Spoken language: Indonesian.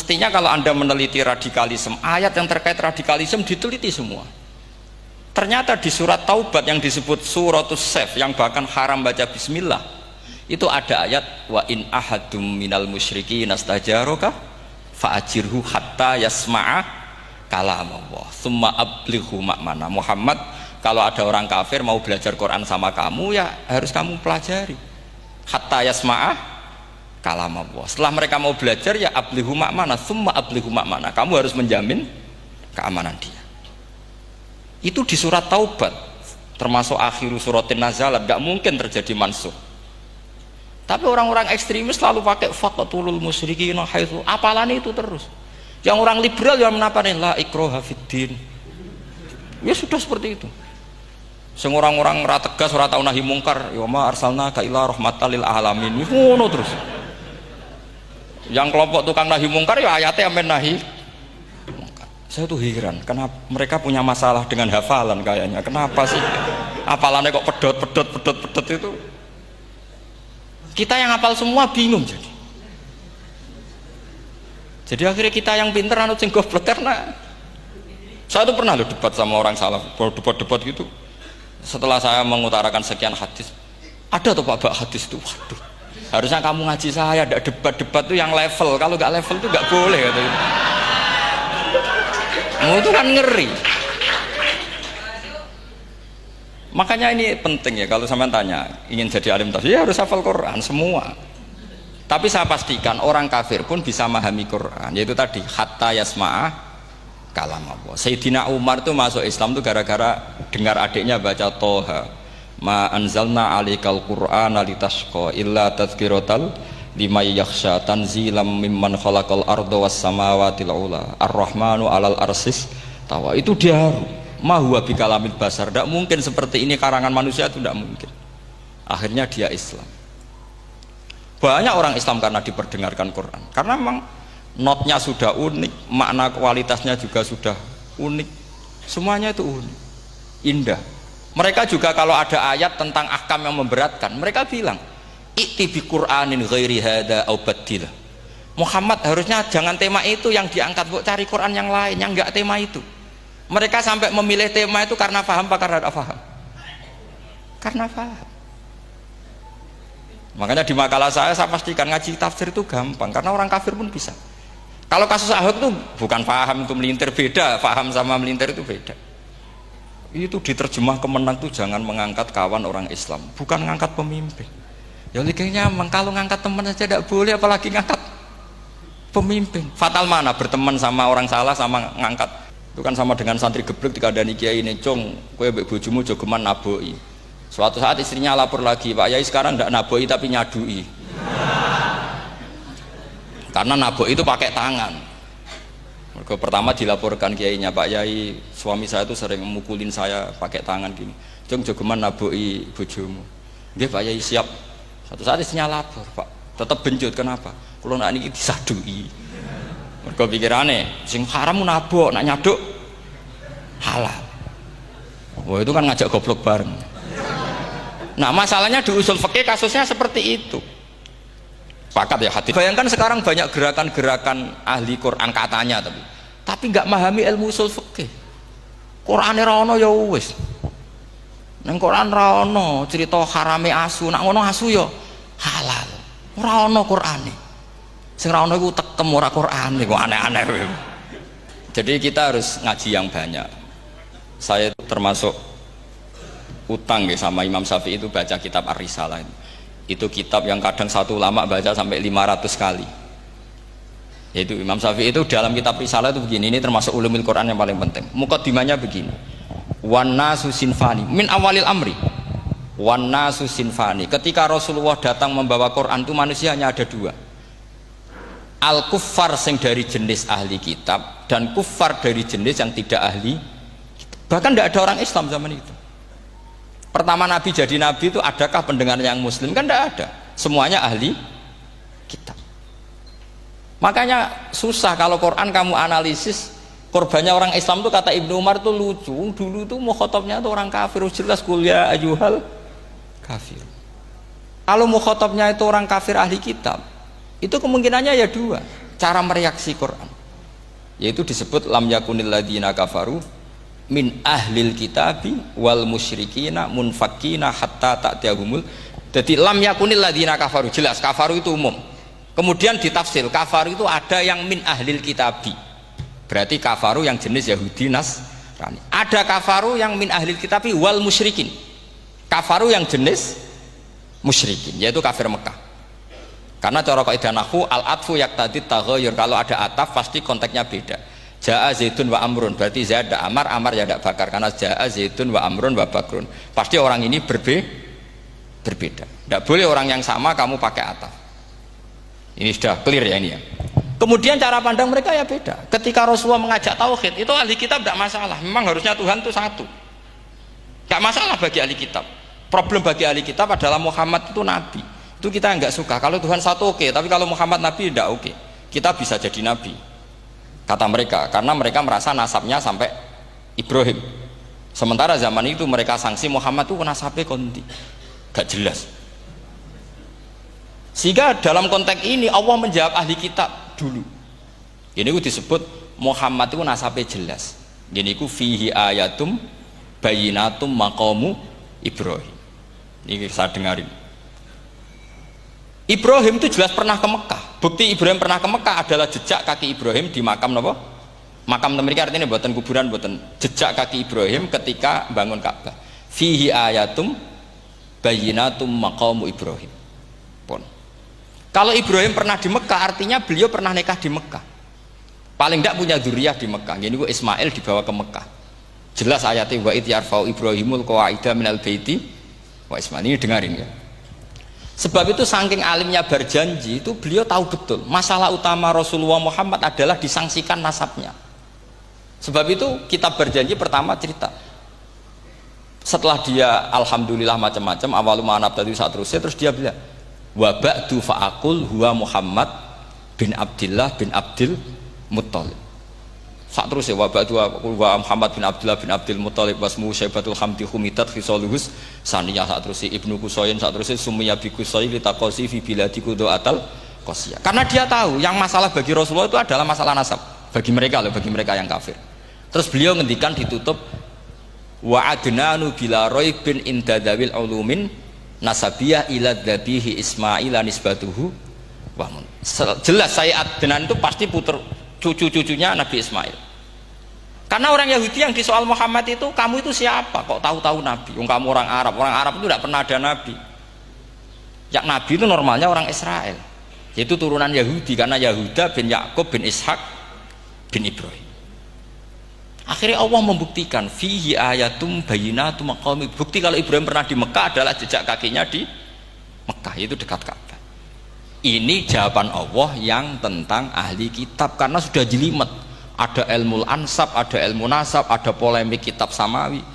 Mestinya kalau Anda meneliti radikalisme, ayat yang terkait radikalisme diteliti semua. Ternyata di surat Taubat yang disebut suratus Saff, yang bahkan haram baca bismillah, itu ada ayat wa in ahadum minal musyrikin nastajaroka fa'ajirhu hatta yasma'a kalamullah summa ablighu ma'mana. Muhammad, kalau ada orang kafir mau belajar Quran sama kamu, ya harus kamu pelajari hatta yasma'a kalamullah. Setelah mereka mau belajar, ya ablighu ma'mana, summa ablighu ma'mana, kamu harus menjamin keamanan dia. Itu di surat Taubat, termasuk akhiru suratin nazalat, gak mungkin terjadi mansuh. Tapi orang-orang ekstremis selalu pakai faqatulul musyrikin haitsu, apalannya itu terus. Yang orang liberal yang menaparin la ikraha fiddin, ya sudah seperti itu. Sing orang-orang ora tegas, ora tau nahi mungkar, ya ma arsalnaka ila rahmatal lil alamin, ngono terus. Yang kelompok tukang nahi mungkar, ya ayatnya amen nahi. Saya tuh heran, kenapa mereka punya masalah dengan hafalan kayaknya. Kenapa sih hafalannya kok pedot itu? Kita yang hafal semua bingung jadi. Jadi akhirnya kita yang pinter anut sing goblok. Karena saya tuh pernah loh debat sama orang salaf, debat gitu. Setelah saya mengutarakan sekian hadis, ada tuh Pak hadis itu, waduh, harusnya kamu ngaji saya, ada debat tuh yang level. Kalau nggak level tuh nggak boleh katanya. Itu kan ngeri. Makanya ini penting ya, kalau sampean tanya ingin jadi alim tafsir, ya harus hafal Quran semua. Tapi saya pastikan orang kafir pun bisa memahami Quran, yaitu tadi hatta yasma'a kalam Allah. Sayyidina Umar tuh masuk Islam tuh gara-gara dengar adiknya baca Toha, ma anzalna alikal Qur'ana litashqa illa tadhkiratal liman yakhsha tanzilam mimman khalaqal arda was samawati ula ar-rahmanu alal arsis tawa. Itu dia ma huwa bikalamil basar, tidak mungkin seperti ini karangan manusia, itu tidak mungkin. Akhirnya dia Islam. Banyak orang Islam karena diperdengarkan Quran, karena memang notnya sudah unik, makna kualitasnya juga sudah unik, semuanya itu unik, indah. Mereka juga kalau ada ayat tentang ahkam yang memberatkan, mereka bilang i'ti bi Qur'anin ghairi hada au baddilah. Muhammad harusnya jangan tema itu yang diangkat, bu, cari Quran yang lain yang enggak tema itu. Mereka sampai memilih tema itu karena paham apa karena tidak paham? Karena paham. Makanya di makalah saya pastikan ngaji tafsir itu gampang, karena orang kafir pun bisa. Kalau kasus Ahok itu bukan paham itu melintir, beda, paham sama melintir itu beda. Itu diterjemah kemenang tuh jangan mengangkat kawan orang Islam, bukan ngangkat pemimpin. Ya likanya kalau ngangkat teman saja tidak boleh, apalagi ngangkat pemimpin. Fatal mana berteman sama orang salah sama ngangkat. Itu kan sama dengan santri geblek dikandani kiai ini, cong kowe mbek bojomu jogeman naboi. Suatu saat istrinya lapor lagi, Pak Yai sekarang tidak naboi tapi nyadui. Karena naboi itu pakai tangan. Pertama dilaporkan kiainya, Pak Yai suami saya itu sering memukulin saya pakai tangan gini. Jong jogeman naboi bojomu. Nggih Pak Yai siap. Suatu saat istrinya lapor, Pak, tetap benjut, kenapa? Kalau nak ini disadui. Mergo pikirane sing haram nabok, nak nyaduk halal. Wah itu kan ngajak goblok bareng. Nah masalahnya di usul fikih kasusnya seperti itu. Sepakat ya hati. Bayangkan sekarang banyak gerakan-gerakan ahli Quran katanya, tapi nggak memahami ilmu usul fikih. Qurane ra ono ya wis. Nang Quran ra ono cerita harame asu, nak ngono asu ya halal. Ora ono Qurane. Sing ra ono iku tekem ora Qurane, kok aneh-aneh. Jadi kita harus ngaji yang banyak. Saya termasuk utang ya sama Imam Syafi'i itu baca kitab Ar-Risalah. Itu kitab yang kadang satu ulama baca sampai 500 kali. Yaitu Imam Syafi'i itu dalam kitab Risalah itu begini, ini termasuk ulumul Quran yang paling penting. Muqaddimahnya begini. Wan nasu sinfani min awalil amri. Wan nasu sinfani. Ketika Rasulullah datang membawa Quran itu manusia hanya ada dua. Al kuffar sing dari jenis ahli kitab dan kuffar dari jenis yang tidak ahli kitab. Bahkan tidak ada orang Islam zaman itu. Pertama Nabi jadi Nabi itu adakah pendengar yang Muslim? Kan tidak ada, semuanya ahli kitab. Makanya susah kalau Quran kamu analisis korbannya orang Islam tuh, kata Ibnu Umar tuh lucu. Dulu tuh mukhatabnya tuh orang kafir, jelas kuliah ayyuhal kafir. Kalau mukhatabnya itu orang kafir ahli kitab, itu kemungkinannya ya dua. cara mereaksi Quran, yaitu disebut lam yakunil ladzina kafaru min ahlil kitabi wal musyrikina munfakina hatta ta'tiyahumul. Jadi lam yakunil ladzina kafaru, jelas kafaru itu umum. Kemudian ditafsir kafaru itu ada yang min ahlil kitabi, berarti kafaru yang jenis Yahudi Nasrani. Ada kafaru yang min ahlil kitabi wal musyrikin, kafaru yang jenis musyrikin, yaitu kafir Mekah. Karena cara kaidah nahwu al-atfu yaqtadi taghayyur, kalau ada ataf pasti konteksnya beda. Jaa Zaidun wa Amrun, berarti Zaid ada Amar, Amar ya ada Bakar, karena Jaa Zaidun wa Amrun wa Bakrun. Pasti orang ini berbeda. Tidak boleh orang yang sama kamu pakai ataf. Ini sudah clear ya ini ya. Kemudian cara pandang mereka ya beda. Ketika Rasulullah mengajak tauhid, itu ahli kitab tidak masalah. Memang harusnya Tuhan itu satu. Tidak masalah bagi ahli kitab. Problem bagi ahli kitab adalah Muhammad itu nabi. Itu kita nggak suka. Kalau Tuhan satu oke, tapi kalau Muhammad nabi tidak oke. Kita bisa jadi nabi, kata mereka, karena mereka merasa nasabnya sampai Ibrahim. Sementara zaman itu mereka sanksi Muhammad itu nasabnya konti, gak jelas. Sehingga dalam konteks ini Allah menjawab ahli kitab dulu. Ini itu disebut Muhammad itu nasabnya jelas. Ini itu fihi ayatum bayinatum maqamu Ibrahim. Ini saya dengarin. Ibrahim itu jelas pernah ke Mekah. Bukti Ibrahim pernah ke Mekah adalah jejak kaki Ibrahim di makam apa? Makam mereka, artinya buatan kuburan, buatan jejak kaki Ibrahim ketika bangun Ka'bah. Fihi ayatum bayinatum maqamu Ibrahim. Pun. Kalau Ibrahim pernah di Mekah, artinya beliau pernah nikah di Mekah. Paling tidak punya dzurriyyah di Mekah. Jadi Ismail dibawa ke Mekah. Jelas ayatnya wa id yarfa'u Ibrahimul qawaida minal baiti wa Ismail. Ini dengarin ya. Sebab itu saking alimnya berjanji itu beliau tahu betul masalah utama Rasulullah Muhammad adalah disangsikan nasabnya. Sebab itu kitab berjanji pertama cerita setelah dia alhamdulillah macam-macam awalu ma'anab tadi saat terus dia bilang wa ba'du fa'akul huwa Muhammad bin Abdillah bin Abdil Muttalib. Saat terus ya wa ba'du wa Muhammad bin Abdullah bin Abdil Muttalib wasmu syaibatul hamdi humitat khisaluhus saniyah. Saat terus Ibnu Qusayn, saat terus Sumiyya bi Qusayn litaqasi fi biladi qudu'atal qasiyah. Karena dia tahu yang masalah bagi Rasulullah itu adalah masalah nasab bagi mereka loh, bagi mereka yang kafir. Terus beliau ngendikan ditutup wa adnanu bila raibin indadawil ulumin nasabiyah ila dhabihi Ismaila nisbatuhu wa mun. Jelas saya Adnan itu pasti puter cucu-cucunya Nabi Ismail. Karena orang Yahudi yang disoal Muhammad itu, kamu itu siapa? Kok tahu-tahu Nabi? Kamu orang Arab. Orang Arab itu tidak pernah ada Nabi. Yang Nabi itu normalnya orang Israel, yaitu turunan Yahudi, karena Yahuda bin Yakub bin Ishak bin Ibrahim. Akhirnya Allah membuktikan fihi ayatum bayinatum maqami. Bukti kalau Ibrahim pernah di Mekah adalah jejak kakinya di Mekah, itu dekat Ka'bah. Ini jawaban Allah yang tentang ahli kitab, karena sudah jelimet. Ada ilmu ansab, ada ilmu nasab, ada polemik kitab samawi.